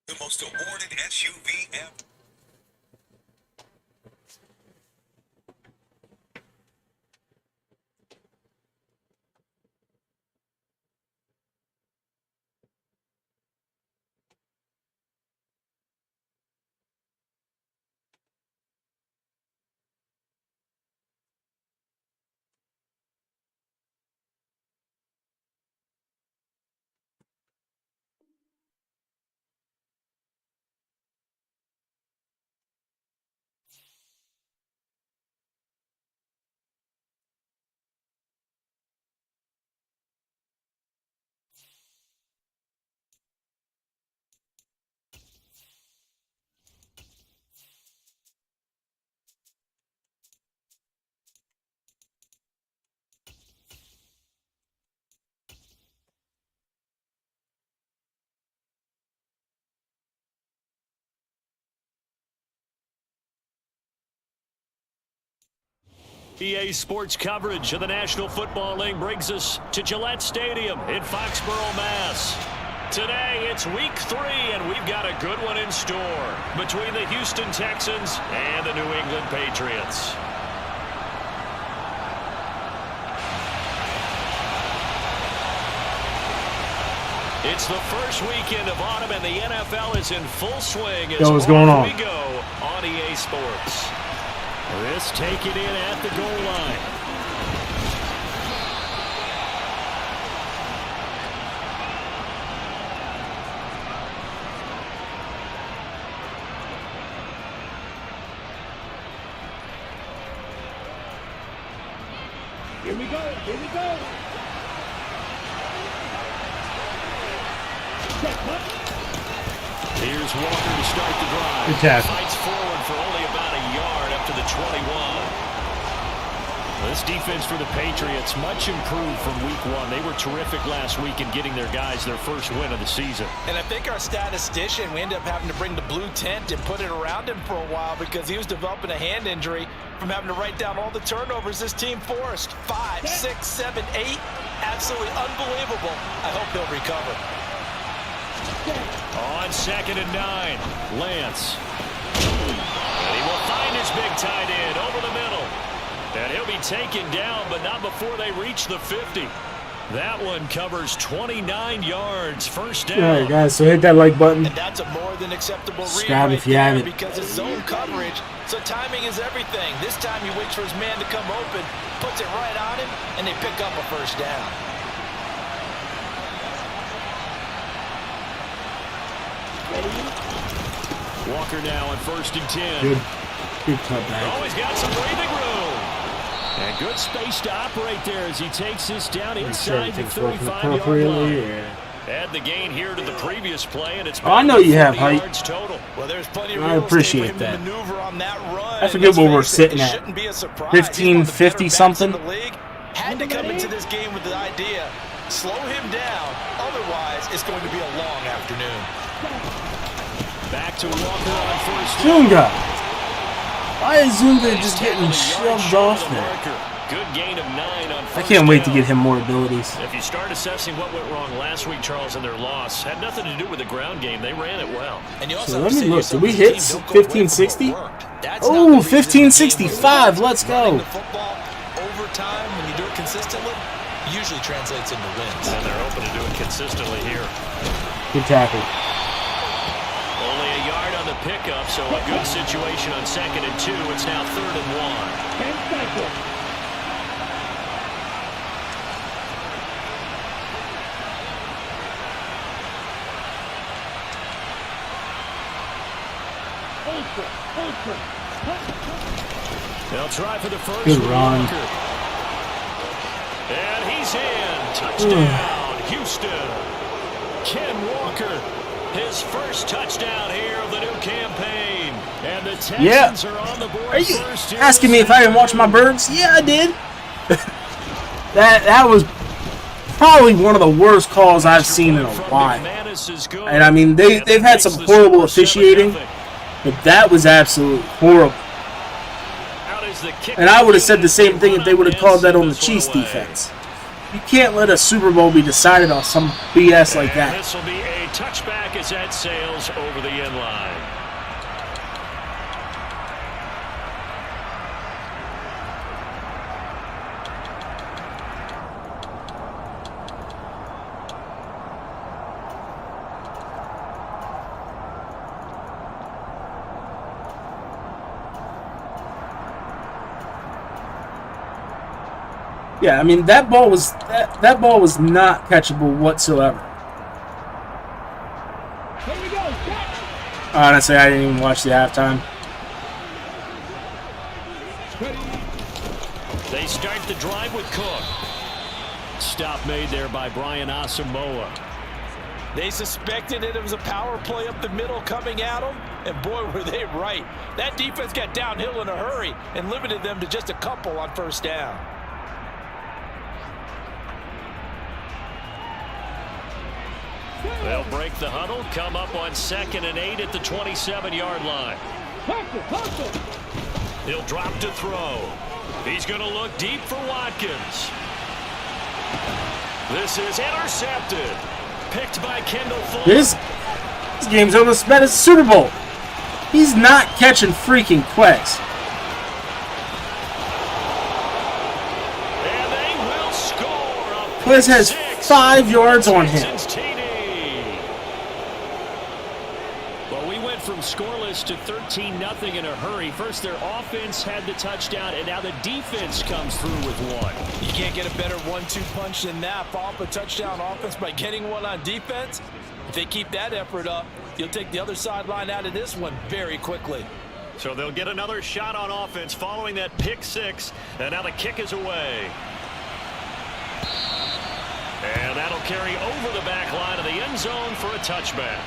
The most awarded SUV ever. EA Sports coverage of the National Football League brings us to Gillette Stadium in Foxborough, Mass. Today, it's Week 3, and we've got a good one in store between the Houston Texans and the New England Patriots. It's the first weekend of autumn, and the NFL is in full swing as what's going on? We go on EA Sports. This taken in at the goal line. Here we go, here we go. Here's Walker to start the drive. Good tackle. Fights forward for only about a yard up to the 21. This defense for the Patriots, much improved from Week 1. They were terrific last week in getting their guys their first win of the season. And I think our statistician, we ended up having to bring the blue tent and put it around him for a while because he was developing a hand injury from having to write down all the turnovers this team forced. 5, 6, 7, 8. Absolutely unbelievable. I hope he'll recover. On 2nd and 9, Lance. And he will find his big tight end over the middle. And he'll be taken down, but not before they reach the 50. That one covers 29 yards. First down. All right, guys, so hit that like button. And that's a more than acceptable read Subscribe right if you there haven't. because it's zone coverage, so timing is everything. This time he waits for his man to come open, puts it right on him, and they pick up a first down. Walker now on 1st and 10. Good cutback. Always got some breathing room. And good space to operate there as he takes this down inside the 35-yard line. Yeah. Add the gain here to the previous play, and it's I know you have 40 height. yards total. Well, there's plenty of I real appreciate estate for him that. to maneuver on that run. I forget what we're sitting at. 1550 something. Had to come into this game with the idea, slow him down. Otherwise, it's going to be a long afternoon. Back to Walker on 1st. Zunga. Why is Zunga just getting shoved off there? Good gain of 9 on 1st I can't wait to down. get him more abilities. If you start assessing what went wrong last week, Charles, in their loss, had nothing to do with the ground game. They ran it well. And you So also let me say look. yourself, Did we this hit team don't go away from what 1560? worked. That's not Oh, the reason the game 1565. was Let's running go. the football over time, when you do it consistently, usually translates into wins. And they're open to do it consistently here. Good tackle. Only a yard on the pickup, so a good situation on 2nd and 2. It's now 3rd and 1. They'll try for the first. Good run. And he's in. Touchdown, Houston. Ken Walker, his first touchdown here of the new campaign. And the Texans are on the board. Are you first here asking me this if I didn't watch my birds? Yeah, I did. that was probably one of the worst calls I've seen in a while. And I mean, they've had some horrible officiating, but that was absolutely horrible. And I would have said the same thing if they would have called that on the Chiefs defense. You can't let a Super Bowl be decided on some BS like that. This will be a touchback back as that sails over the end line. Yeah, I mean that ball was not catchable whatsoever. Honestly, I didn't even watch the halftime. They start the drive with Cook. Stop made there by Brian Asamoah. They suspected it was a power play up the middle coming at them, and boy, were they right. That defense got downhill in a hurry and limited them to just a couple on first down. They'll break the huddle, come up on 2nd and 8 at the 27-yard line. He'll drop to throw. He's going to look deep for Watkins. This is intercepted. Picked by Kendall Fuller. This game's almost bet as Super Bowl. He's not catching freaking Quest. And they will score. Quest has 5 yards on him. From scoreless to 13-0 in a hurry. First their offense had the touchdown, and now the defense comes through with one. You can't get a better 1-2 punch than that. Off a touchdown offense by getting one on defense. If they keep that effort up, you'll take the other sideline out of this one very quickly. So they'll get another shot on offense following that pick six, and now the kick is away. And that'll carry over the back line of the end zone for a touchback.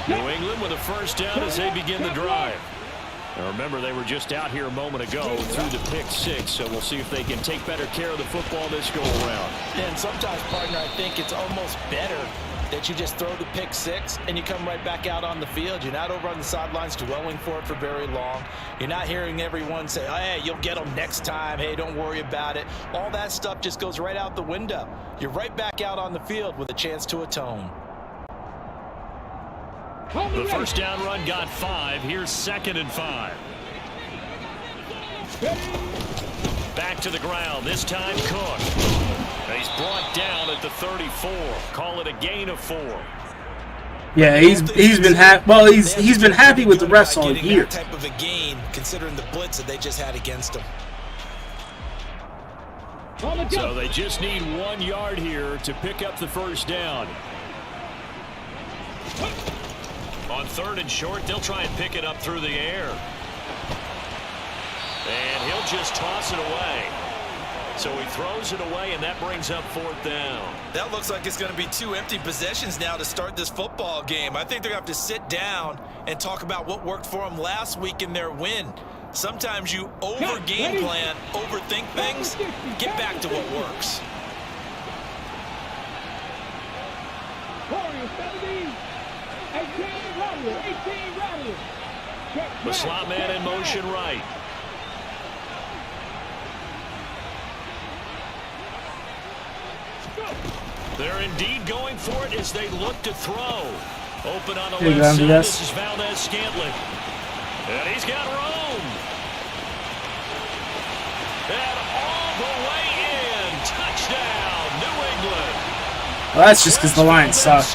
New England with a first down as they begin the drive. Now remember, they were just out here a moment ago through the pick six, so we'll see if they can take better care of the football this go-around. And sometimes, partner, I think it's almost better that you just throw the pick six and you come right back out on the field. You're not over on the sidelines dwelling for it for very long. You're not hearing everyone say, oh, hey, you'll get them next time. Hey, don't worry about it. All that stuff just goes right out the window. You're right back out on the field with a chance to atone. The first down run got 5. Here's 2nd and 5. Back to the ground. This time Cook. He's brought down at the 34. Call it a gain of 4. Yeah, he's been he's been happy with the refs all year. That type of a gain, considering the blitz that they just had against him. So they just need 1 yard here to pick up the first down. On 3rd and short, they'll try and pick it up through the air. And he'll just toss it away. So he throws it away, and that brings up 4th down. That looks like it's going to be 2 empty possessions now to start this football game. I think they're going to have to sit down and talk about what worked for them last week in their win. Sometimes you over-game plan, overthink things. Get back to what works. The slot man in motion right. They're indeed going for it as they look to throw. Open on the left side. This is Valdez-Scantling. And he's got room. And all the way in. Touchdown, New England. Well, that's just because the Lions suck.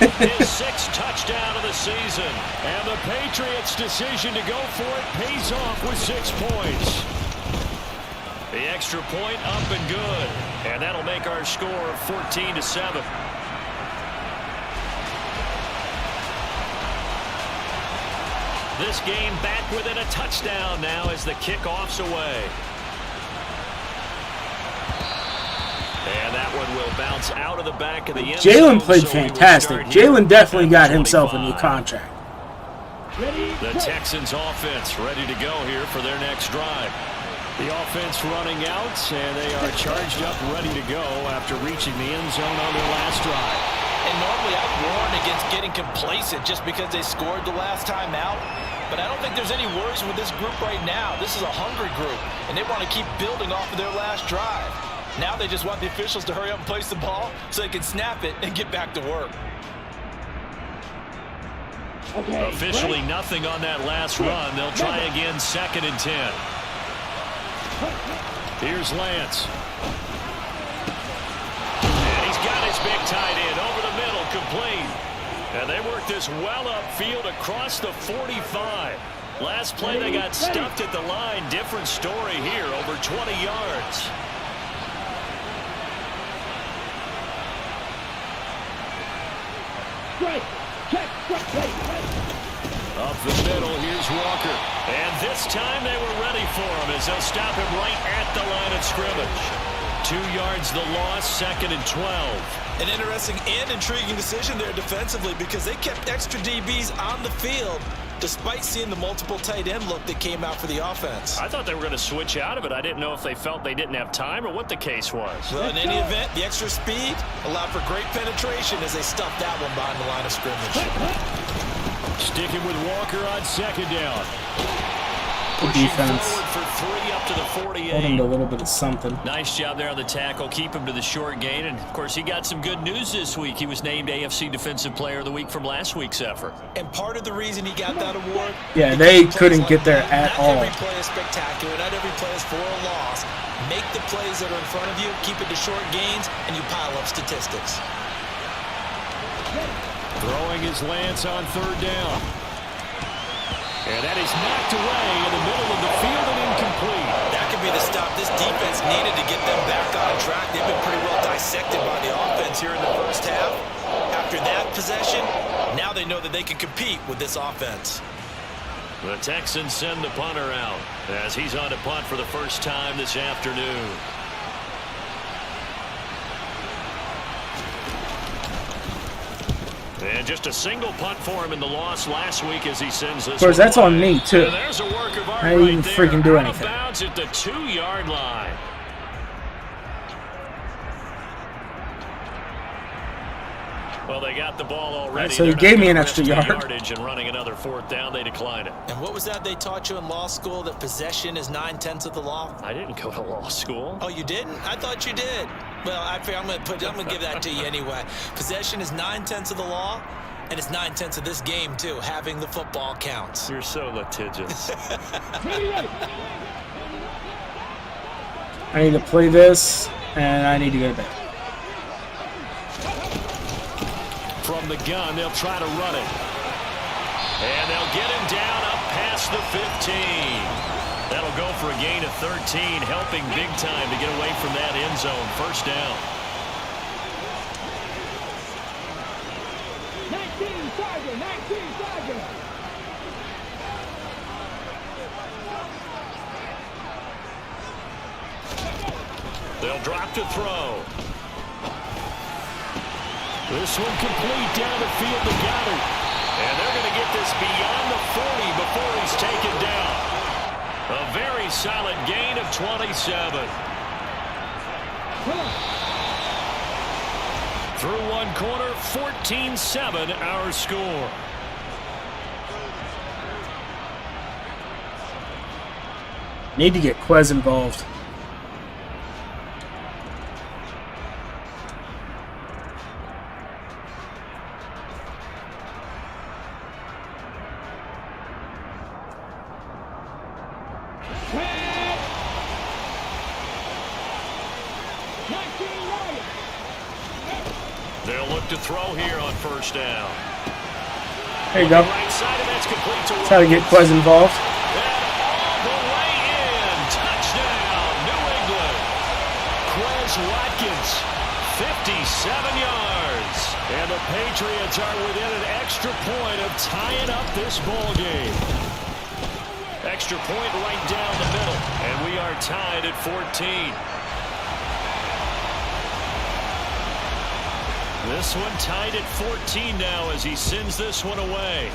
His 6th touchdown of the season. And the Patriots' decision to go for it pays off with 6 points. The extra point up and good. And that'll make our score 14-7. This game back within a touchdown now as the kickoff's away. And that one will bounce out of the back of the end zone. Jalen played fantastic. Jalen definitely got himself a new contract. The Texans offense ready to go here for their next drive. The offense running out, and they are charged up, ready to go after reaching the end zone on their last drive. And normally I warn against getting complacent just because they scored the last time out. But I don't think there's any worries with this group right now. This is a hungry group, and they want to keep building off of their last drive. Now they just want the officials to hurry up and place the ball so they can snap it and get back to work. Okay, officially nothing on that last run. They'll try again, 2nd and 10. Here's Lance. And he's got his big tight end over the middle, complete. And they work this well upfield across the 45. Last play they got stuffed at the line. Different story here, over 20 yards. Up the middle, here's Walker. And this time they were ready for him as they'll stop him right at the line of scrimmage. 2 yards the loss, 2nd and 12. An interesting and intriguing decision there defensively because they kept extra DBs on the field despite seeing the multiple tight end look that came out for the offense. I thought they were going to switch out of it. I didn't know if they felt they didn't have time or what the case was. Well, in any event, the extra speed allowed for great penetration as they stuffed that one behind the line of scrimmage. Sticking with Walker on 2nd down. Good defense. For 3 up to the 48. Hold him to a little bit of something. Nice job there on the tackle. Keep him to the short gain. And, of course, he got some good news this week. He was named AFC Defensive Player of the Week from last week's effort. And part of the reason he got that award... Yeah, they couldn't get there at all. Not every play is spectacular. Not every play is for a loss. Make the plays that are in front of you, keep it to short gains, and you pile up statistics. Throwing his Lance on 3rd down. And that is knocked away in the middle of the field and incomplete. That could be the stop this defense needed to get them back on track. They've been pretty well dissected by the offense here in the first half. After that possession, now they know that they can compete with this offense. The Texans send the punter out as he's on to punt for the first time this afternoon. And just a single punt for him in the loss last week as he sends this. Of course, that's on me, too. And there's a work of art I didn't even right freaking do there. anything. Out of bounds at the 2-yard line. Well, they got the ball already. Right, so he gave me an extra yard. Yardage and running another 4th down, they declined it. And what was that they taught you in law school, that possession is 9/10 of the law? I didn't go to law school. Oh, you didn't? I thought you did. Well, I'm gonna give that to you anyway. Possession is 9/10 of the law, and it's 9/10 of this game too. Having the football counts. You're so litigious. I need to play this, and I need to go to bed. From the gun, they'll try to run it. And they'll get him down up past the 15. That'll go for a gain of 13, helping big time to get away from that end zone. 1st down. 19 target. They'll drop to throw. This one complete down the field to Goddard. And they're going to get this beyond the 40 before he's taken down. A very solid gain of 27. Through 1 quarter, 14-7 our score. Need to get Quez involved. They'll look to throw here on 1st down. There you go. Right side, and that's complete to That's how to get Quez involved. all the way in. Touchdown, New England. Quez Watkins, 57 yards. And the Patriots are within an extra point of tying up this ball game. Extra point right down the middle. And we are tied at 14. This one tied at 14 now as he sends this one away.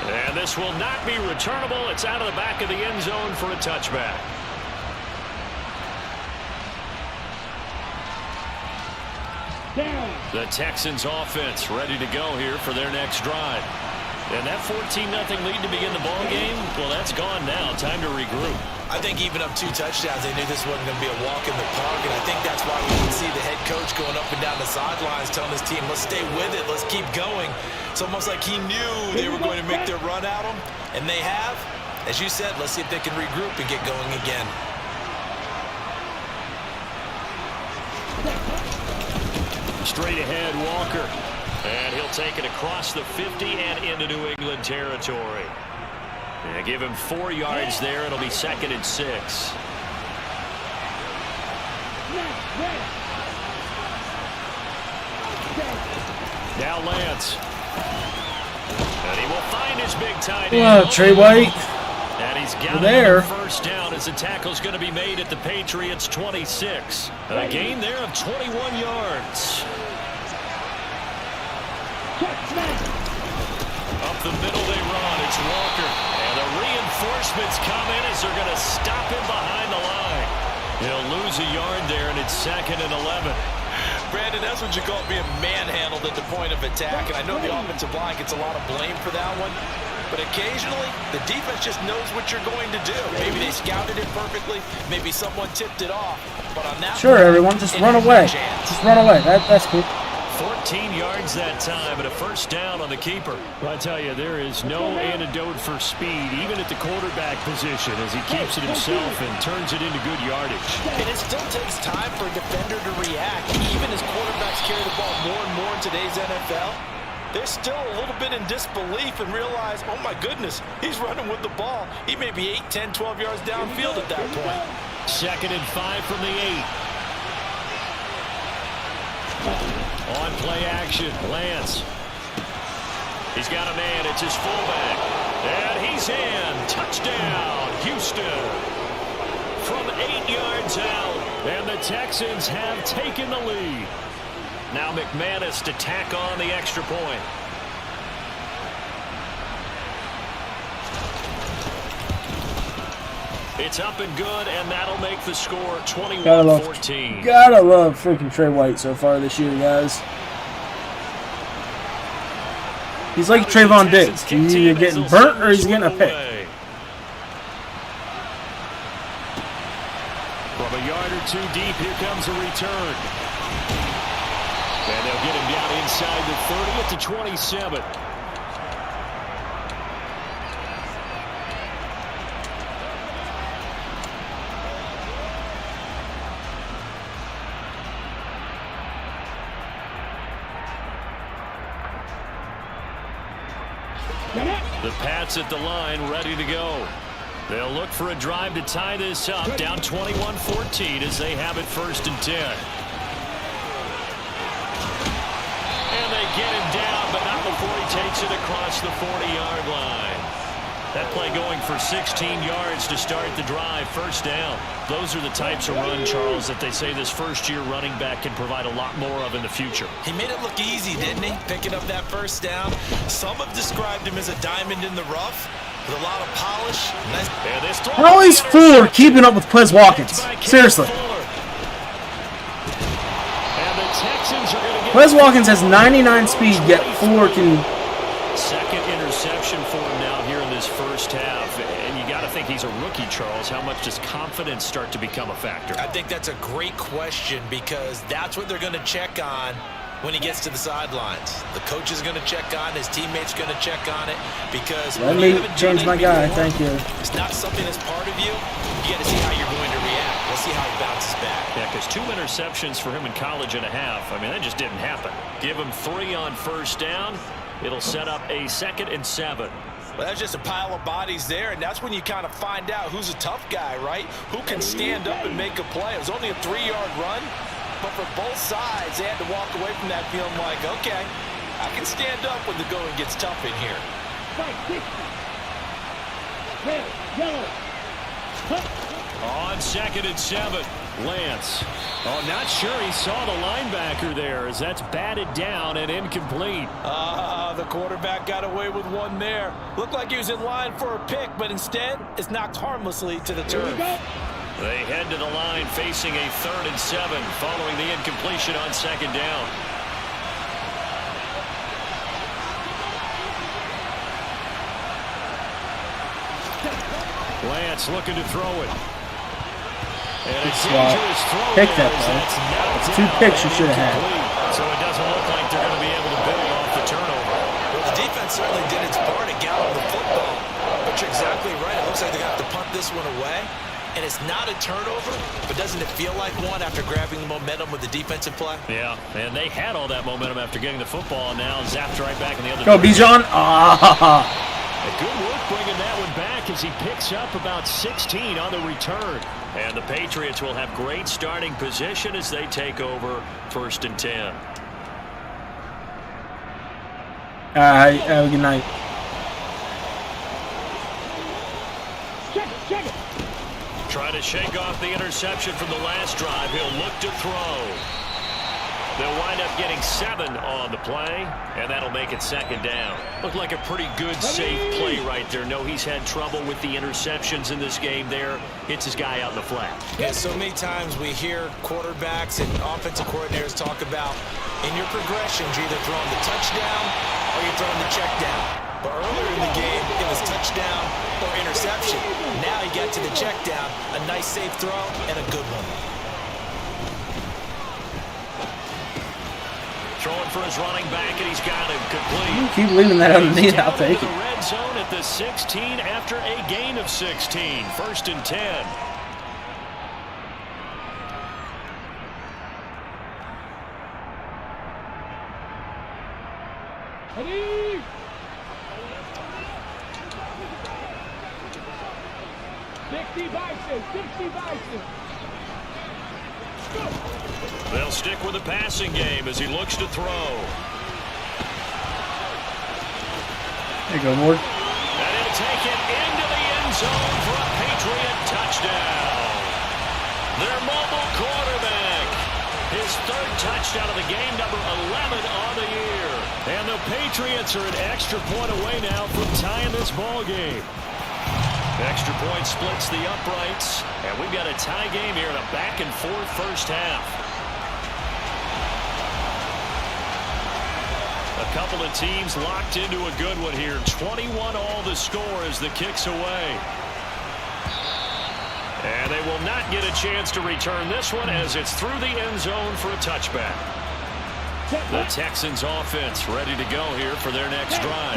And this will not be returnable. It's out of the back of the end zone for a touchback. The Texans offense ready to go here for their next drive. And that 14-0 lead to begin the ball game, well, that's gone now. Time to regroup. I think even up 2 touchdowns, they knew this wasn't going to be a walk in the park, and I think that's why we can see the head coach going up and down the sidelines telling his team, let's stay with it, let's keep going. It's almost like he knew they were going to make their run at him, and they have. As you said, let's see if they can regroup and get going again. Straight ahead, Walker. And he'll take it across the 50 and into New England territory. And give him 4 yards there. It'll be 2nd and 6. Now Lance. And he will find his big tight end. Wow, Trey White. And he's got there. First down as the tackle's going to be made at the Patriots 26. A gain there of 21 yards. Up the middle they run. It's Walker. And the reinforcements come in as they're going to stop him behind the line. He'll lose a yard there, and it's 2nd and 11. Brandon, that's what you call being manhandled at the point of attack. And I know the offensive line gets a lot of blame for that one. But occasionally, the defense just knows what you're going to do. Maybe they scouted it perfectly. Maybe someone tipped it off. But on that Sure, everyone, just run away. Just run away. That's cool. 14 yards that time and a first down on the keeper. I tell you, there is no antidote for speed, even at the quarterback position, as he keeps it himself and turns it into good yardage. And it still takes time for a defender to react. Even as quarterbacks carry the ball more and more in today's NFL, they're still a little bit in disbelief and realize, oh my goodness, he's running with the ball. He may be 8, 10, 12 yards downfield at that point. 2nd and 5 from the 8. On play action, Lance. He's got a man. It's his fullback. And he's in. Touchdown, Houston. From 8 yards out. And the Texans have taken the lead. Now McManus to tack on the extra point. It's up and good, and that'll make the score 21-14. Gotta love freaking Trey White so far this year, guys. He's like Trayvon Diggs. He's either getting burnt or he's getting a pick. From a yard or 2 deep, here comes a return. And they'll get him down inside the 30 at the 27. The Pats at the line, ready to go. They'll look for a drive to tie this up, down 21-14 as they have it 1st and 10. And they get him down, but not before he takes it across the 40-yard line. That play going for 16 yards to start the drive, 1st down. Those are the types of run, Charles, that they say this first-year running back can provide a lot more of in the future. He made it look easy, didn't he? Picking up that 1st down. Some have described him as a diamond in the rough with a lot of polish. How is Fuller keeping up with Quez Watkins? Seriously. Quez Watkins has 99 speed, yet Fuller can... Second interception for him now here in this first half. And you got to think he's a rookie, Charles. How much does confidence start to become a factor? I think that's a great question because that's what they're going to check on when he gets to the sidelines. The coach is going to check on, his teammates going to check on it because let me change my guy. Thank you. It's not something that's part of you. You got to see how you're going to react. Let's see how he bounces back. Yeah, because 2 interceptions for him in college and a half. I mean, that just didn't happen. Give him 3 on 1st down. It'll set up a 2nd and 7. Well, that's just a pile of bodies there, and that's when you kind of find out who's a tough guy, right? Who can stand up and make a play. It was only a 3-yard run, but for both sides, they had to walk away from that feeling like, okay, I can stand up when the going gets tough in here. On 2nd and 7, Lance. Oh, not sure he saw the linebacker there as that's batted down and incomplete. The quarterback got away with one there. Looked like he was in line for a pick, but instead it's knocked harmlessly to the turf. They head to the line facing a 3rd and 7 following the incompletion on 2nd down. Lance looking to throw it. And a swat. dangerous throw. Pick that, there, though. that's knocked Two down picks you and should have had. incomplete. So it doesn't look like they're going to be able to build off the turnover. Well, the defense certainly did its part to gallop the football. But you're exactly right. It looks like they're going to have to punt this one away. And it's not a turnover, but doesn't it feel like one after grabbing the momentum with the defensive play? Yeah, and they had all that momentum after getting the football, and now zapped right back in the other Go, direction. Bijan. Ah. Good work bringing that one back as he picks up about 16 on the return. And the Patriots will have great starting position as they take over 1st and 10. Have a good night. Check it. Trying to shake off the interception from the last drive. He'll look to throw. They'll wind up getting 7 on the play, and that'll make it 2nd down. Looked like a pretty good, safe play right there. No, he's had trouble with the interceptions in this game there. Hits his guy out in the flat. Yeah, so many times we hear quarterbacks and offensive coordinators talk about in your progressions, you're either throwing the touchdown or you're throwing the check down. But earlier in the game, it was touchdown or interception. Now you get to the check down, a nice safe throw, and a good one. Throwing for his running back, and he's got him complete. You keep leaving that underneath. I'll Down take into it. the red zone at the 16 after a gain of 16. 1st and 10. Ready? Sixty Bison. They'll stick with the passing game as he looks to throw. There you go, Ward. And he'll take it into the end zone for a Patriot touchdown. Their mobile quarterback. His 3rd touchdown of the game, number 11 on the year. And the Patriots are an extra point away now from tying this ball game. Extra point splits the uprights, and we've got a tie game here in a back-and-forth first half. A couple of teams locked into a good one here. 21 all the score as the kick's away. And they will not get a chance to return this one as it's through the end zone for a touchback. The Texans offense ready to go here for their next drive.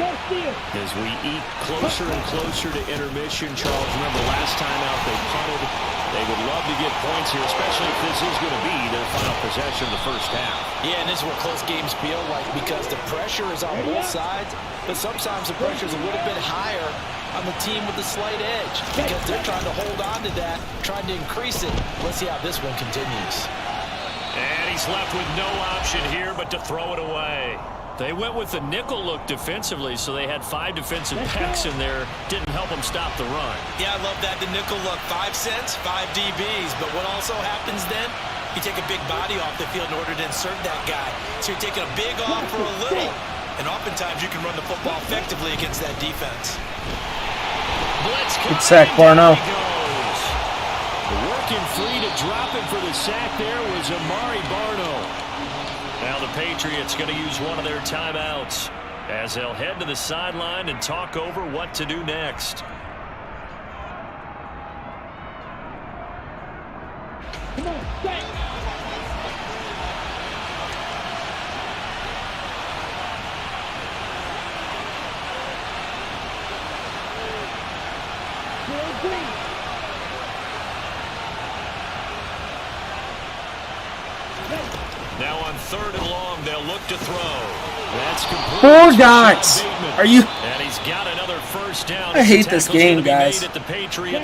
As we eat closer and closer to intermission, Charles, remember last time out they punted. They would love to get points here, especially if this is going to be their final possession of the first half. Yeah, and this is what close games feel like because the pressure is on both sides, but sometimes the pressure is a little bit higher on the team with the slight edge because they're trying to hold on to that, trying to increase it. Let's see how this one continues. And he's left with no option here but to throw it away. They went with the nickel look defensively, so they had 5 defensive backs in there. Didn't help them stop the run. Yeah, I love that, the nickel look. 5 cents, 5 DBs. But what also happens then, you take a big body off the field in order to insert that guy. So you're taking a big off for a little. And oftentimes you can run the football effectively against that defense. Good sack, Barno. Working free to drop him for the sack there was Amari Barno. Now the Patriots going to use one of their timeouts as they'll head to the sideline and talk over what to do next. Come on, stay. Now on 3rd and long, they'll look to throw. That's complete. 4 guys. Are you? And he's got another first down. I hate this game, guys.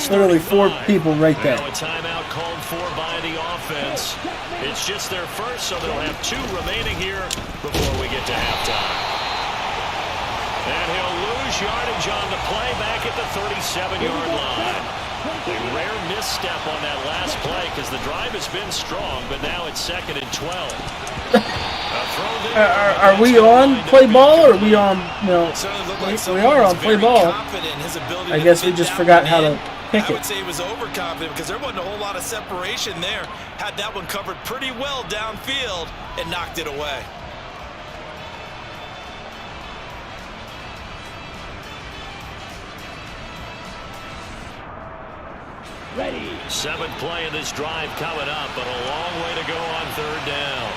Literally 4 people right there. Now a timeout called for by the offense. It's just their first, so they'll have 2 remaining here before we get to halftime. And he'll lose yardage on the play back at the 37-yard line. A rare misstep on that last play because the drive has been strong, but now it's 2nd and 12. Are we on play ball or are we on, we are on play ball. I guess we just forgot how to pick it. I would say he was overconfident because there wasn't a whole lot of separation there. Had that one covered pretty well downfield and knocked it away. Ready. 7th play of this drive coming up, but a long way to go on 3rd down.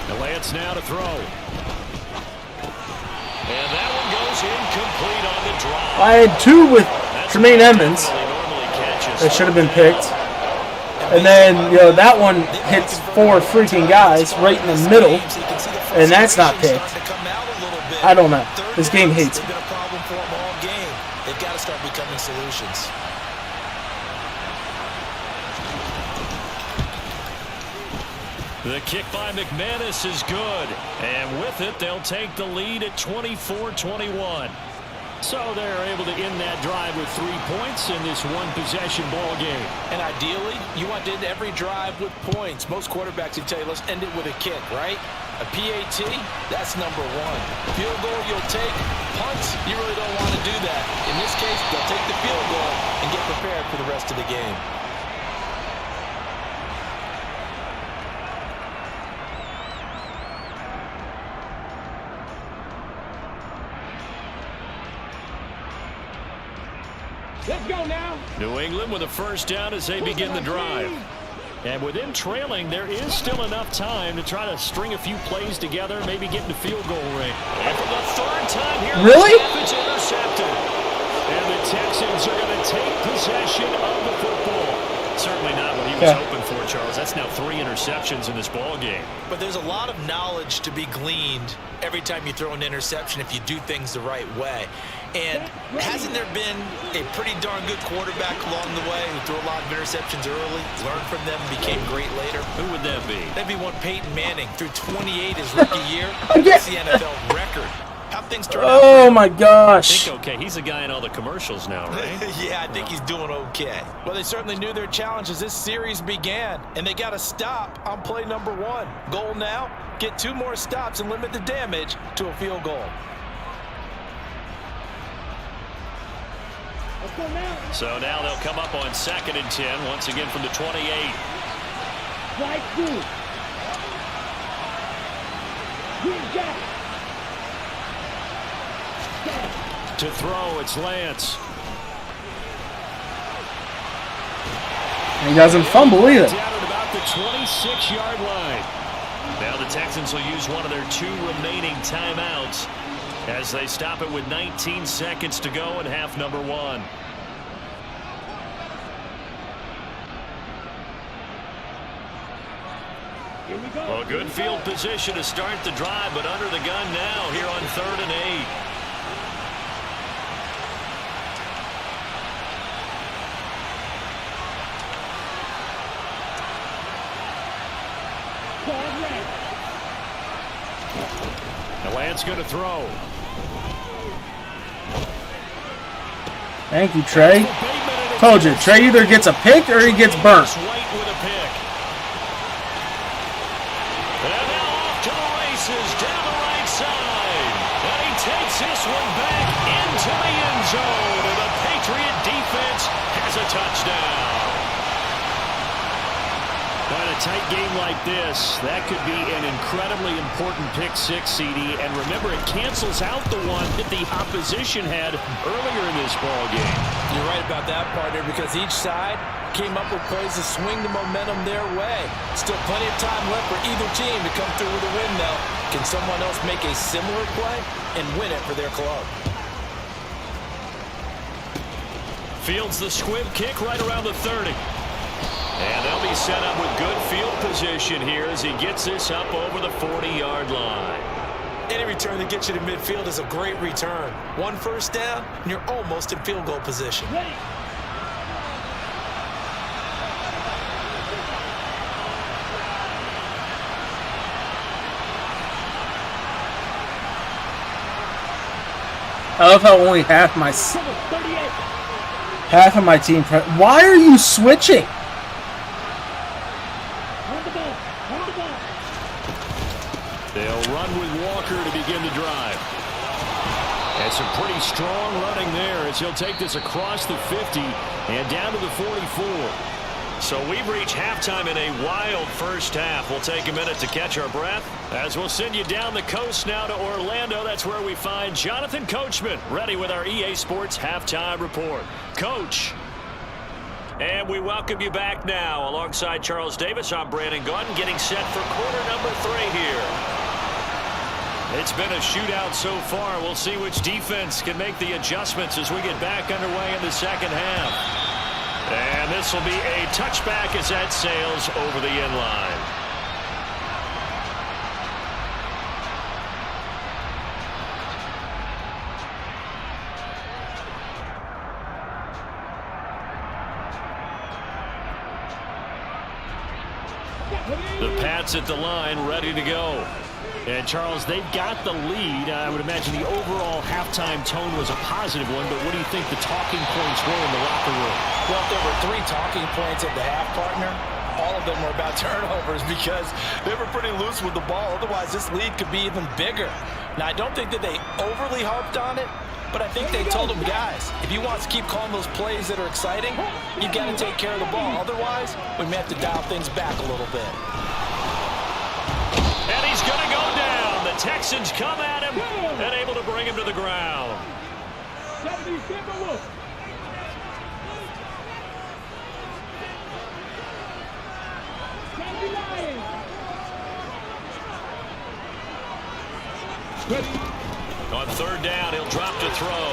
The Lance now to throw. And that one goes incomplete on the drive. I had 2 with Tremaine Edmonds. That should have been picked. And then, that one hits 4 freaking guys right in the middle. And that's not picked. I don't know. This game hates me. It's been a problem for them all game. They've got to start becoming solutions. The kick by McManus is good. And with it, they'll take the lead at 24-21. So they're able to end that drive with 3 points in this one-possession ball game. And ideally, you want to end every drive with points. Most quarterbacks would tell you, let's end it with a kick, right? A PAT, that's number 1. Field goal, you'll take. Punts, you really don't want to do that. In this case, they'll take the field goal and get prepared for the rest of the game. Let's go now. New England with a 1st down as they begin the drive. And with them trailing, there is still enough time to try to string a few plays together, maybe get into field goal range. And for the 3rd time here, really? It's intercepted. And the Texans are going to take possession of the football. Certainly not what he was hoping for, Charles. That's now 3 interceptions in this ball game. But there's a lot of knowledge to be gleaned every time you throw an interception if you do things the right way. And hasn't there been a pretty darn good quarterback along the way who threw a lot of interceptions early, learned from them, became great later? Who would that be? That'd be one Peyton Manning, threw 28 his rookie year. That's the NFL record. How things turn out? Oh my gosh. I think, okay, he's a guy in all the commercials now, right? Yeah, I think he's doing okay. Well, they certainly knew their challenge as this series began, and they got to stop on play number 1. Goal now, get 2 more stops and limit the damage to a field goal. Let's go now. So now they'll come up on 2nd and 10, once again from the 28. Strike 2. Green jack. To throw, it's Lance. He doesn't fumble either. Down at about the 26-yard line. Now the Texans will use one of their 2 remaining timeouts as they stop it with 19 seconds to go in half number 1. Here we go. Well, good field position to start the drive, but under the gun now here on 3rd and 8. The Lance going to throw. Thank you, Trey. Told you, Trey either gets a pick or he gets burnt. White with a pick. And now off to the races down the right side. And he takes this one back into the end zone. And the Patriot defense has a touchdown. But a tight game like this, that could be an incredibly important pick-6, CD. And remember, it cancels out the one that the opposition had earlier in this ball game. You're right about that, partner, because each side came up with plays to swing the momentum their way. Still plenty of time left for either team to come through with a win, though. Can someone else make a similar play and win it for their club? Fields the squib kick right around the 30. And they'll be set up with good field position here as he gets this up over the 40-yard line. Any return that gets you to midfield is a great return. 1 first down, and you're almost in field goal position. Ready. I love how only half of my team. Why are you switching? They'll run with Walker to begin the drive. And some pretty strong running there as he'll take this across the 50 and down to the 44. So we've reached halftime in a wild first half. We'll take a minute to catch our breath as we'll send you down the coast now to Orlando. That's where we find Jonathan Coachman ready with our EA Sports Halftime Report. Coach. And we welcome you back now. Alongside Charles Davis, I'm Brandon Gautin, getting set for quarter number 3 here. It's been a shootout so far. We'll see which defense can make the adjustments as we get back underway in the second half. And this will be a touchback as that sails over the end line. The Pats at the line, ready to go. And, Charles, they've got the lead. I would imagine the overall halftime tone was a positive one, but what do you think the talking points were in the locker room? Well, if there were 3 talking points at the half, partner, all of them were about turnovers because they were pretty loose with the ball. Otherwise, this lead could be even bigger. Now, I don't think that they overly harped on it, but I think they told them, guys, if you want to keep calling those plays that are exciting, you've got to take care of the ball. Otherwise, we may have to dial things back a little bit. And he's going to go down. The Texans come at him and able to bring him to the ground. 77 look. On third down, he'll drop to throw.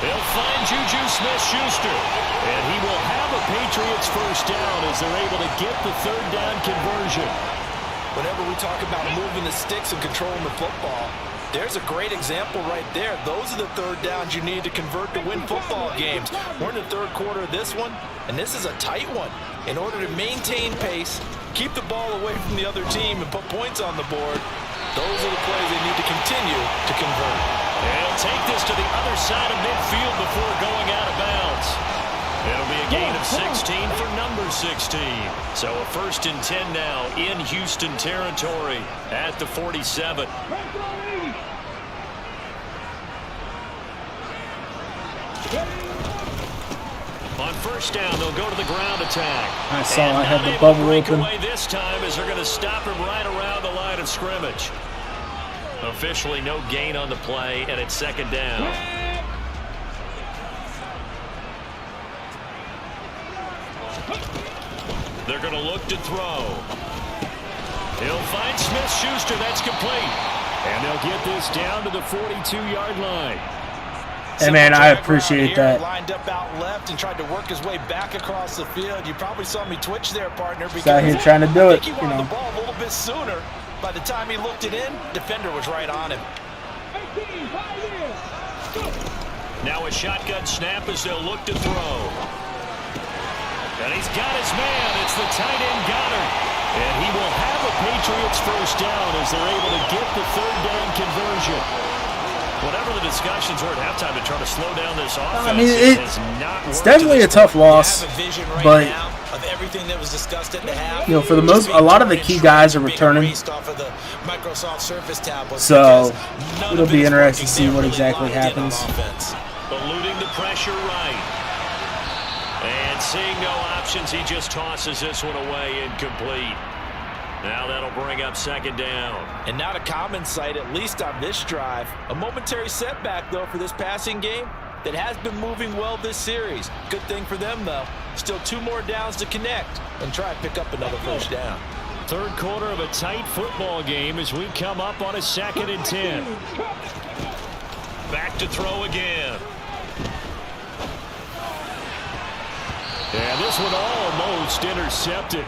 He'll find Juju Smith-Schuster. And he will have a Patriots first down as they're able to get the third down conversion. Whenever we talk about moving the sticks and controlling the football, there's a great example right there. Those are the third downs you need to convert to win football games. We're in the third quarter of this one, and this is a tight one. In order to maintain pace, keep the ball away from the other team, and put points on the board, those are the plays they need to continue to convert. And he'll take this to the other side of midfield before going out of bounds. It'll be a gain of 16 for number 16. So a 1st and 10 now in Houston territory at the 47. On first down, they'll go to the ground attack. I saw I had the bubble open. Away this time as they're going to stop him right around the line of scrimmage. Officially no gain on the play, and it's second down. They're going to look to throw. He'll find Smith-Schuster. That's complete. And they'll get this down to the 42-yard line. Hey, man, I appreciate that. Lined up out left and tried to work his way back across the field. You probably saw me twitch there, partner. He's out here trying to do it. He wanted the ball a little bit sooner. By the time he looked it in, defender was right on him. Now a shotgun snap as they'll look to throw. And he's got his man. It's the tight end Goddard. And he will have a Patriots first down as they're able to get the third down conversion. Whatever the discussions were at halftime to try to slow down this offense, I mean, it's definitely a tough loss, but of everything that was discussed at the half, you know, for the most, a lot of the key guys are returning, so it'll be interesting to see what exactly happens. Eluding the pressure right. And seeing no options, he just tosses this one away, incomplete. Now that'll bring up second down. And not a common sight, at least on this drive. A momentary setback, though, for this passing game that has been moving well this series. Good thing for them, though. Still 2 more downs to connect and try to pick up another first down. Third quarter of a tight football game as we come up on a 2nd and 10. Back to throw again. And this one almost intercepted.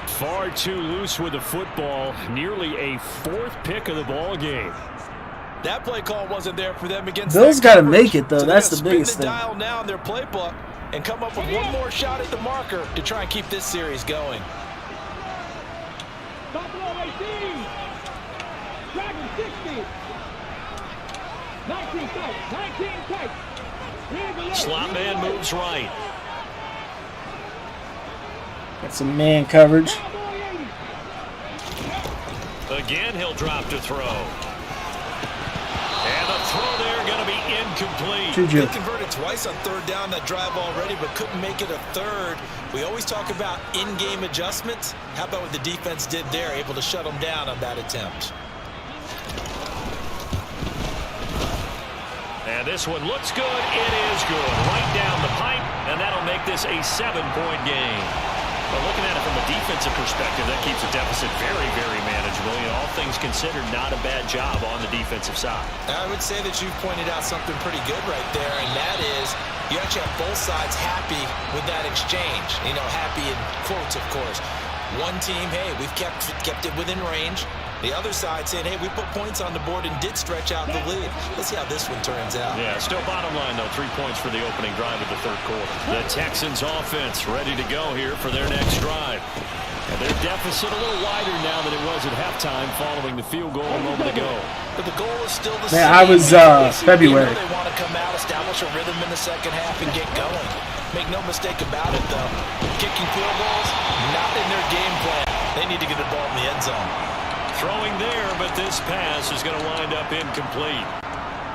Far too loose with the football. Nearly a 4th pick of the ball game. That play call wasn't there for them against. Bill's got to make it, though. That's the biggest thing. Dial now in their playbook and come up with one more shot at the marker to try and keep this series going. Buffalo 18. Dragon 60. 19 tight. Slot man moves right. Got some man coverage. Again, he'll drop to throw. And the throw there going to be incomplete. Juju. They converted twice on third down that drive already, but couldn't make it a third. We always talk about in-game adjustments. How about what the defense did there, able to shut them down on that attempt? And this one looks good. It is good. Right down the pipe, and that'll make this a 7-point game. But looking at it from a defensive perspective, that keeps the deficit very, very manageable. You know, all things considered, not a bad job on the defensive side. I would say that you've pointed out something pretty good right there, and that is you actually have both sides happy with that exchange. You know, happy in quotes, of course. One team, hey, we've kept it within range. The other side saying, hey, we put points on the board and did stretch out the lead. Let's see how this one turns out. Yeah, still bottom line, though, 3 points for the opening drive of the third quarter. The Texans offense ready to go here for their next drive. And their deficit a little wider now than it was at halftime following the field goal a moment ago. But the goal is still the same. Man, I was February. They want to come out, establish a rhythm in the second half, and get going. Make no mistake about it, though. Kicking field goals, not in their game plan. They need to get the ball in the end zone. Throwing there, but this pass is going to wind up incomplete.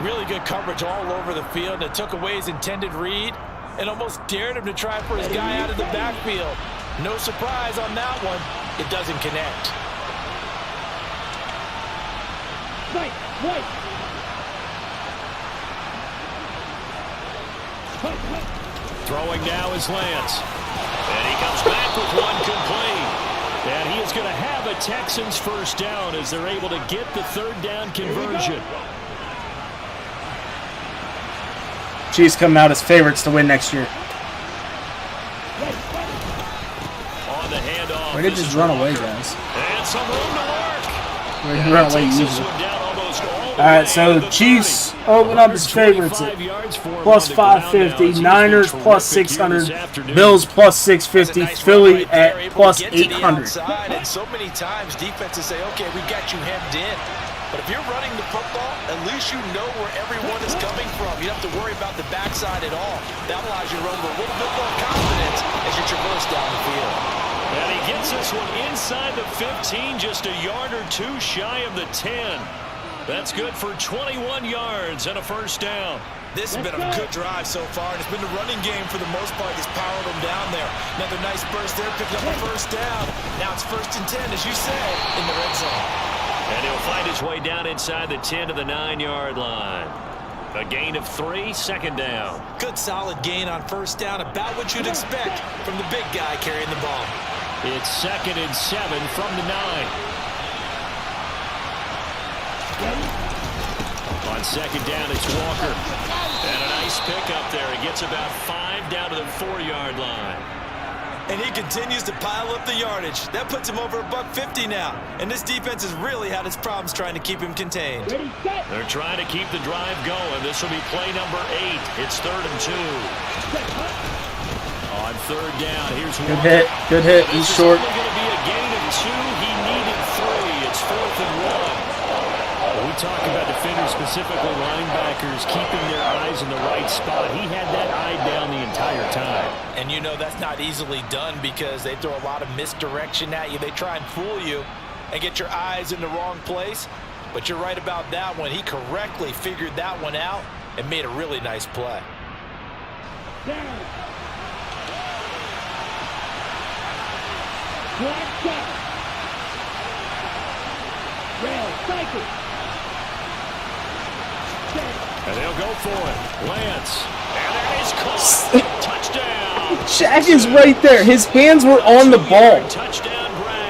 Really good coverage all over the field. It took away his intended read and almost dared him to try for his guy out of the backfield. No surprise on that one. It doesn't connect. Throwing now is Lance. And he comes back with one complete. And he is going to have a Texans first down as they're able to get the third down conversion. Chiefs come out as favorites to win next year. On the handoff. Why did just run away, guys? And some room to work. Why did run away usually? Alright, so Chiefs open up as favorites at plus 550, Niners plus 600, Bills plus 650, Philly at plus 800. And so many times defenses say, okay, we got you hemmed in. But if you're running the football, at least you know where everyone is coming from. You don't have to worry about the backside at all. That allows you to run with a little bit more confidence as you traverse down the field. And he gets this one inside the 15, just a yard or two shy of the 10. That's good for 21 yards and a first down. This has been a good drive so far, and it's been the running game for the most part that's powered them down there. Another nice burst there, picking up a first down. Now it's 1st and 10, as you said, in the red zone. And he'll find his way down inside the 10 to the 9-yard line. A gain of 3, second down. Good solid gain on first down, about what you'd expect from the big guy carrying the ball. It's 2nd and 7 from the 9. On second down, it's Walker. And a nice pickup there. He gets about 5 down to the 4-yard line. And he continues to pile up the yardage. That puts him over $150 now. And this defense has really had its problems trying to keep him contained. They're trying to keep the drive going. This will be play number 8. It's 3rd and 2. On third down, here's one. Good hit. He's short. This is only going to be a gain of 2. He needed 3. It's 4th and 1. We talk about defenders, specifically linebackers, keeping their eyes in the right spot. He had that eye down the entire time. And you know that's not easily done because they throw a lot of misdirection at you. They try and fool you and get your eyes in the wrong place. But you're right about that one. He correctly figured that one out and made a really nice play. Down. Flag shot. Rail, cycle. And they'll go for it. Lance. And there is caught. Touchdown. Shaq is right there. His hands were on the ball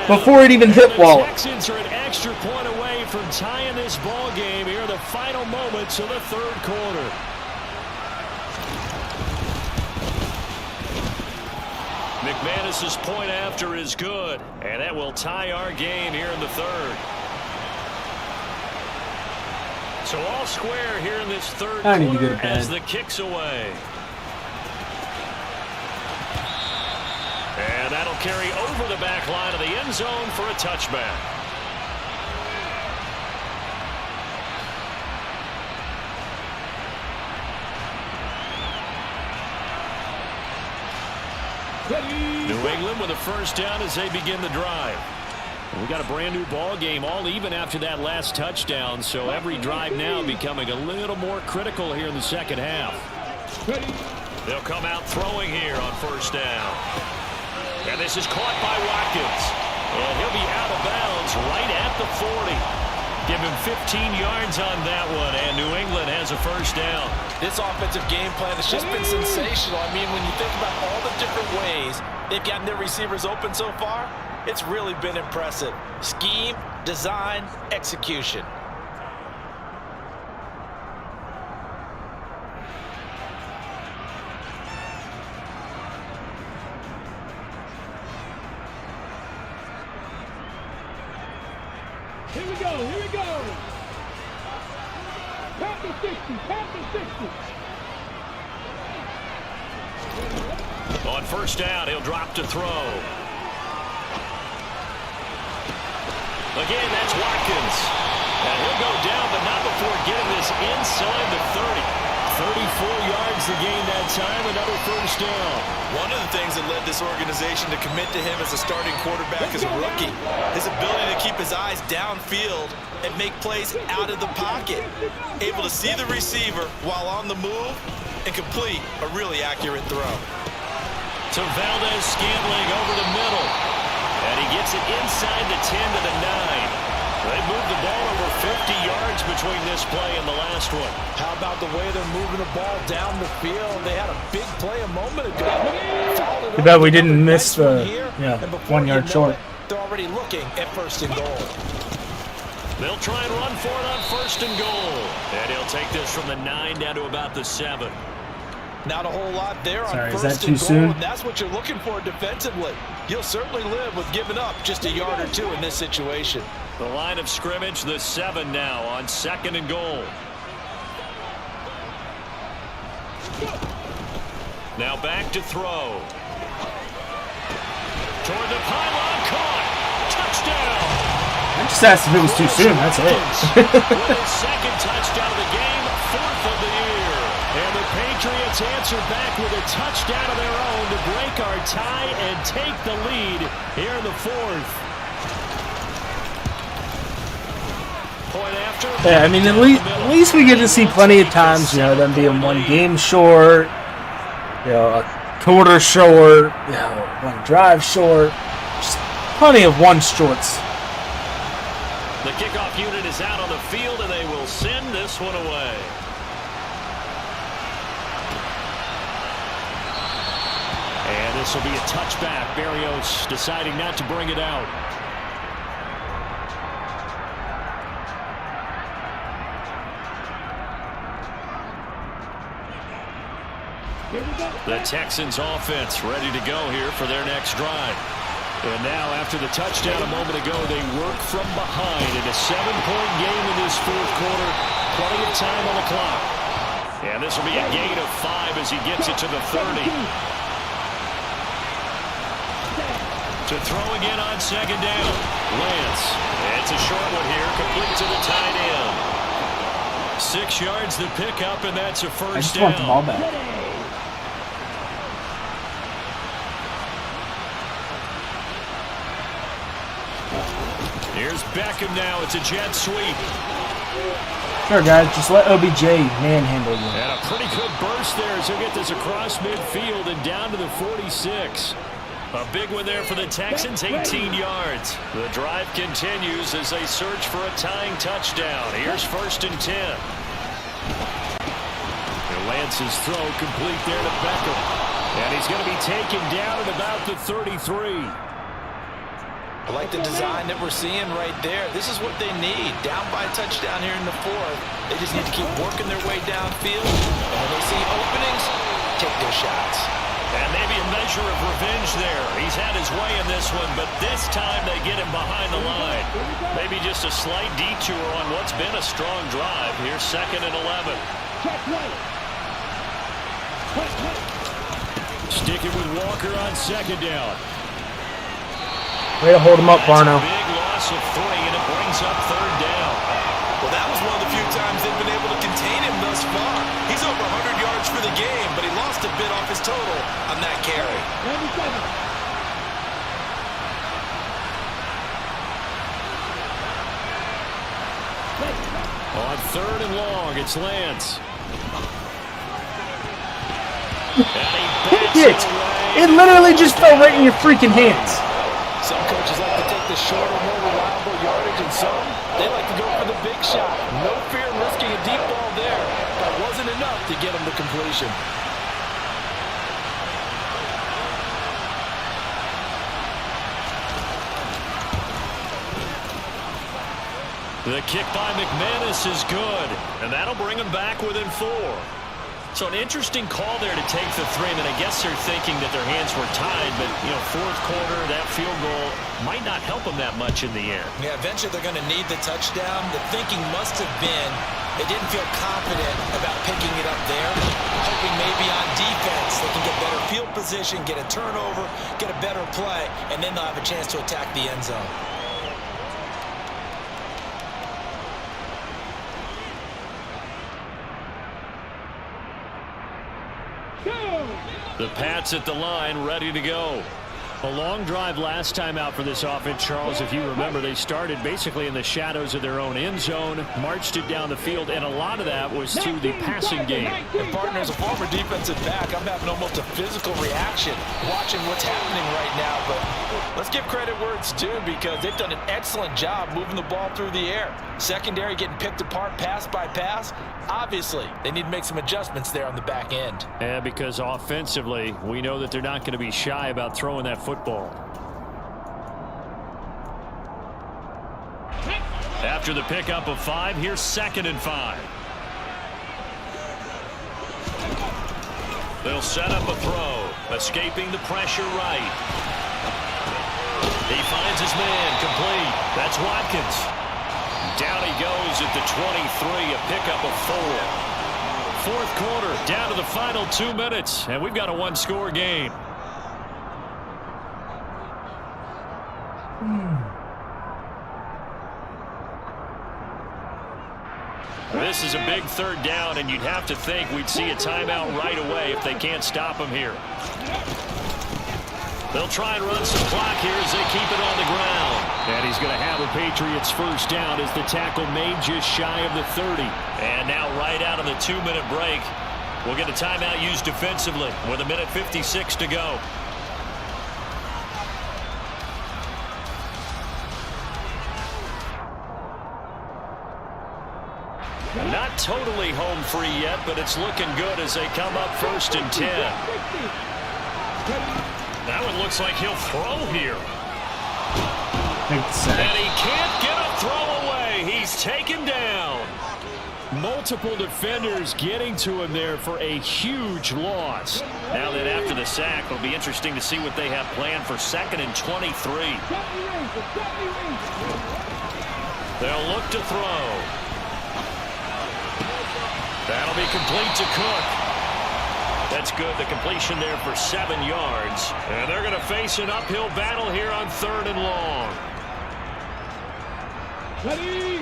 before it even hit Waller. The Texans are an extra point away from tying this ball game here in the final moments of the third quarter. McManus's point after is good, and that will tie our game here in the third. So all square here in this third quarter as the kick's away. And that'll carry over the back line of the end zone for a touchback. New England with a first down as they begin the drive. We got a brand new ball game, all even after that last touchdown, so every drive now becoming a little more critical here in the second half. Ready. They'll come out throwing here on first down. And this is caught by Watkins. And he'll be out of bounds right at the 40. Give him 15 yards on that one, and New England has a first down. This offensive game plan has just been sensational. I mean, when you think about all the different ways they've gotten their receivers open so far, it's really been impressive. Scheme, design, execution. Here we go. Here we go. Tap the 60. Tap the 60. On first down, he'll drop to throw. Again, that's Watkins. And he'll go down, but not before getting this inside the 30. 34 yards to gain that time, another first down. One of the things that led this organization to commit to him as a starting quarterback as a rookie, his ability to keep his eyes downfield and make plays out of the pocket. Able to see the receiver while on the move and complete a really accurate throw. To Valdez-Scantling over the middle. And he gets it inside the 10 to the 9. They moved the ball over 50 yards between this play and the last one. How about the way they're moving the ball down the field? They had a big play a moment ago. Too bad we didn't miss the 1 yard short. They're already looking at first and goal. They'll try and run for it on first and goal. And he'll take this from the 9 down to about the 7. Not a whole lot there on Sorry, is first that and too goal. soon? And that's what you're looking for defensively. You'll certainly live with giving up just a yard or two in this situation. The line of scrimmage, the 7 now on second and goal. Now back to throw. Toward the pylon, caught. Touchdown. I just asked if it was too soon. That's it. With his second touchdown of the game, 4th of the year. And the Patriots answer back with a touchdown of their own to break our tie and take the lead here in the 4th. Point after. Yeah, I mean, at least we get to see plenty of times, them being one game short, a quarter short, one drive short. Just plenty of one shorts. The kickoff unit is out on the field, and they will send this one away. And this will be a touchback. Berrios deciding not to bring it out. The Texans offense ready to go here for their next drive. And now after the touchdown a moment ago, they work from behind in a 7-point game in this 4th quarter. Plenty of time on the clock. And this will be a gain of 5 as he gets it to the 30. To throw again on second down. Lance. It's a short one here, complete to the tight end. 6 yards to pick up, and that's a first down. I just want the ball back. Here's Beckham now. It's a jet sweep. Sure, guys. Just let OBJ manhandle you. And a pretty good burst there as he'll get this across midfield and down to the 46. A big one there for the Texans, 18 yards. The drive continues as they search for a tying touchdown. Here's 1st and 10. And Lance's throw complete there to Beckham. And he's going to be taken down at about the 33. I like the design that we're seeing right there. This is what they need. Down by a touchdown here in the 4th. They just need to keep working their way downfield. And when they see openings, take their shots. And maybe a measure of revenge there. He's had his way in this one, but this time they get him behind the line. Maybe just a slight detour on what's been a strong drive. Here's 2nd and 11. Sticking with Walker on second down. Way to hold him up, Barno. Big loss of 3, and it brings up 3rd down. Well, that was one of the few times they've been able to contain him thus far. He's over 100 yards for the game, but he lost a bit off his total on that carry. On 3rd and long, it's Lance. Shit. It literally just fell right in your freaking hands. Some coaches like to take the shorter, more reliable yardage, and some, they like to go for the big shot. No fear in risking a deep ball there. That wasn't enough to get him to completion. The kick by McManus is good, and that'll bring him back within 4. So an interesting call there to take the 3. I mean, I guess they're thinking that their hands were tied, but, you know, fourth quarter, that field goal might not help them that much in the air. Yeah, eventually they're going to need the touchdown. The thinking must have been they didn't feel confident about picking it up there, hoping maybe on defense they can get better field position, get a turnover, get a better play, and then they'll have a chance to attack the end zone. The Pats at the line, ready to go. A long drive last time out for this offense, Charles. If you remember, they started basically in the shadows of their own end zone, marched it down the field, and a lot of that was through the passing game. And partner, as a former defensive back, I'm having almost a physical reaction watching what's happening right now. But let's give credit where it's due, because they've done an excellent job moving the ball through the air. Secondary getting picked apart pass by pass. Obviously, they need to make some adjustments there on the back end. Yeah, because offensively, we know that they're not going to be shy about throwing that football. After the pickup of 5, here's 2nd and 5. They'll set up a throw, escaping the pressure right. He finds his man, complete. That's Watkins. Down he goes at the 23, a pickup of 4. Fourth quarter, down to the final 2 minutes, and we've got a 1-score game. This is a big 3rd down, and you'd have to think we'd see a timeout right away if they can't stop him here. They'll try and run some clock here as they keep it on the ground. And he's going to have a Patriots first down as the tackle made just shy of the 30. And now right out of the 2-minute break, we'll get a timeout used defensively with 1:56 to go. Not totally home free yet, but it's looking good as they come up 1st and 10. That one looks like he'll throw here. And he can't get a throw away. He's taken down. Multiple defenders getting to him there for a huge loss. Now that after the sack, it'll be interesting to see what they have planned for 2nd and 23. They'll look to throw. That'll be complete to Cook. That's good. The completion there for 7 yards. And they're going to face an uphill battle here on 3rd and long. Ready?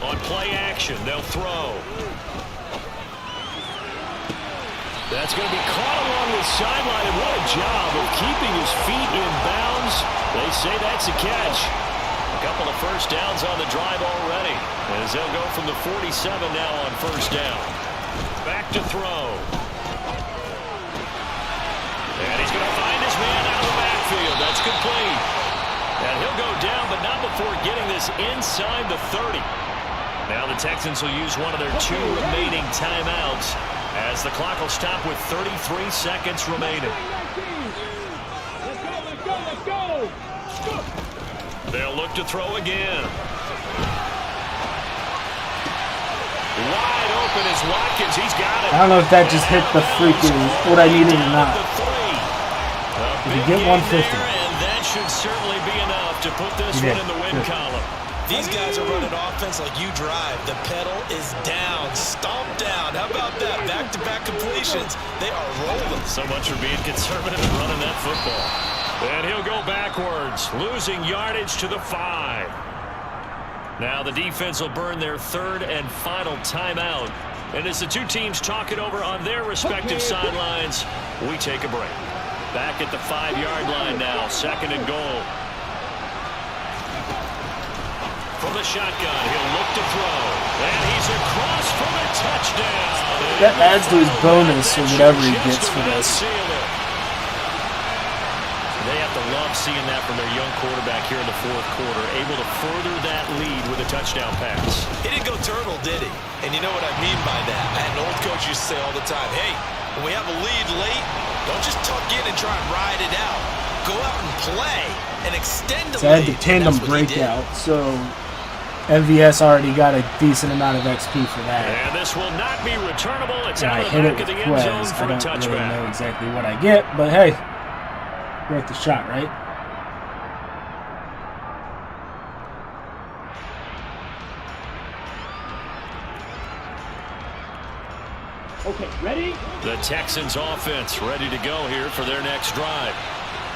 On play action, they'll throw. That's going to be caught along the sideline, and what a job of keeping his feet in bounds. They say that's a catch. A couple of first downs on the drive already, as they'll go from the 47 now on 1st down. Back to throw. And he's going to find his man out of the backfield. That's complete. And he'll go down, but not before getting this inside the 30. Now the Texans will use one of their 2 remaining timeouts, as the clock will stop with 33 seconds remaining. Let's go. They'll look to throw again. Wide open is Watkins. He's got it. I don't know if that just hit the freaking what I needed or not. Did he get 150? And that should certainly be enough to put this one in the win column. These guys are running offense like you drive. The pedal is down, stomp down. How about that? Back-to-back completions. They are rolling. So much for being conservative and running that football. And he'll go backwards, losing yardage to the 5. Now the defense will burn their 3rd and final timeout. And as the 2 teams talk it over on their respective sidelines, we take a break. Back at the 5-yard line now, 2nd and goal. From the shotgun, he'll look to throw. And he's across for the touchdown. That adds to his bonus or whatever he gets for this. They have to love seeing that from their young quarterback here in the fourth quarter, able to further that lead with a touchdown pass. He didn't go turtle, did he? And you know what I mean by that. I had an old coach used to say all the time, hey, when we have a lead late, don't just tuck in and try and ride it out. Go out and play and extend the lead. So I had the tandem breakout, so MVS already got a decent amount of XP for that. And this will not be returnable. It's And out I of the hit it back of with the end zone Quez. for a I don't really touchback. know exactly what I get, but hey, worth the shot, right? Okay, ready? The Texans offense ready to go here for their next drive.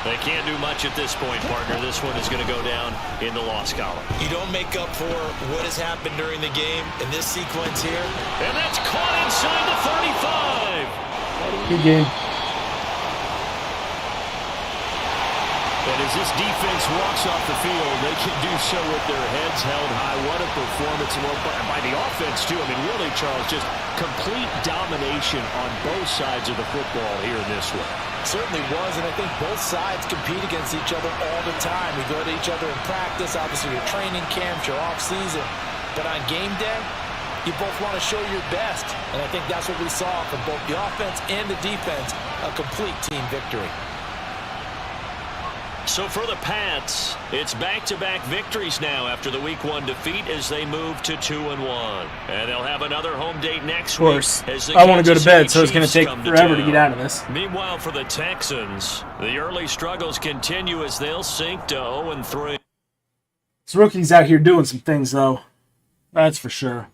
They can't do much at this point, partner. This one is going to go down in the loss column. You don't make up for what has happened during the game in this sequence here. And that's caught inside the 35. Good game. And as this defense walks off the field, they can do so with their heads held high. What a performance by the offense, too. I mean, really, Charles, just complete domination on both sides of the football here in this one. Certainly was, and I think both sides compete against each other all the time. We go to each other in practice, obviously your training camps, your off-season. But on game day, you both want to show your best. And I think that's what we saw from both the offense and the defense, a complete team victory. So for the Pats, it's back-to-back victories now after the Week 1 defeat as they move to 2-1. And they'll have another home date next week. Of course. As the I want to go to Kansas bed, City so it's going to Chiefs take come forever to town. get out of this. Meanwhile, for the Texans, the early struggles continue as they'll sink to 0-3. This rookie's out here doing some things, though. That's for sure.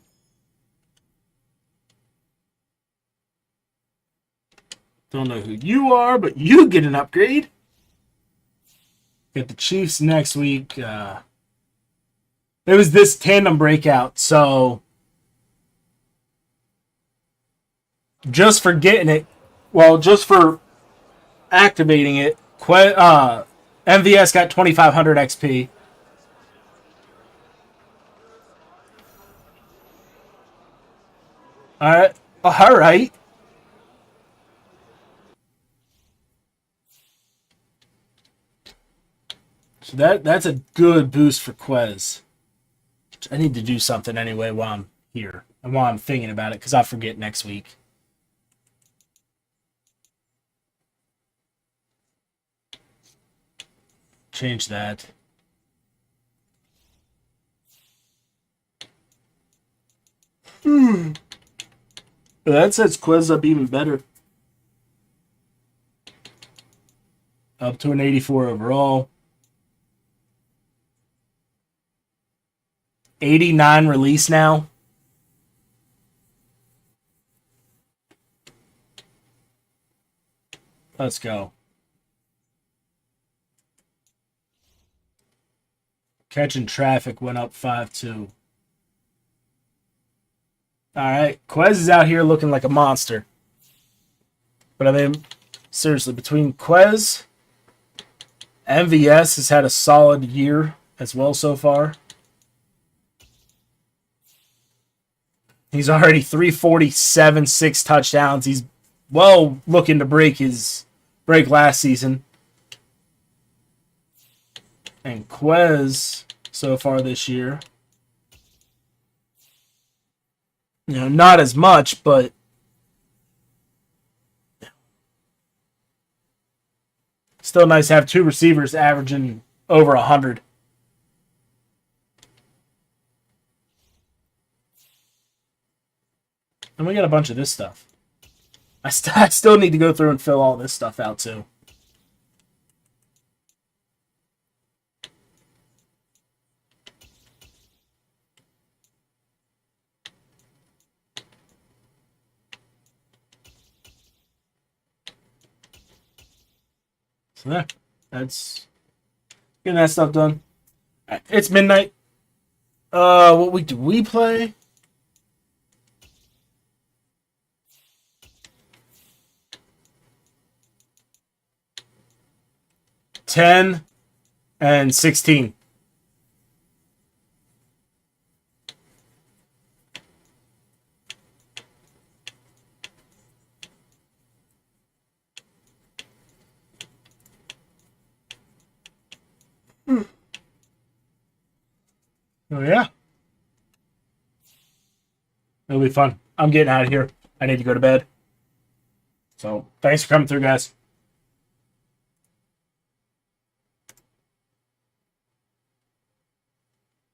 Don't know who you are, but you get an upgrade. Get the Chiefs next week. It was this tandem breakout, so just for getting it, well, just for activating it, MVS got 2,500 XP. All right. So that's a good boost for Quez. I need to do something anyway while I'm here and while I'm thinking about it because I'll forget next week. Change that. That sets Quez up even better. Up to an 84 overall. 89 release now. Let's go. Catching traffic went up 5-2. All right, Quez is out here looking like a monster. But I mean, seriously, between Quez, MVS has had a solid year as well so far. He's already 347, 6 touchdowns. He's well looking to break last season. And Quez so far this year, not as much, but still nice to have two receivers averaging over 100. And we got a bunch of this stuff. I still need to go through and fill all this stuff out too. So that's getting that stuff done. It's midnight. What week do we play? $10 and $16. Oh, yeah. It'll be fun. I'm getting out of here. I need to go to bed. So, thanks for coming through, guys.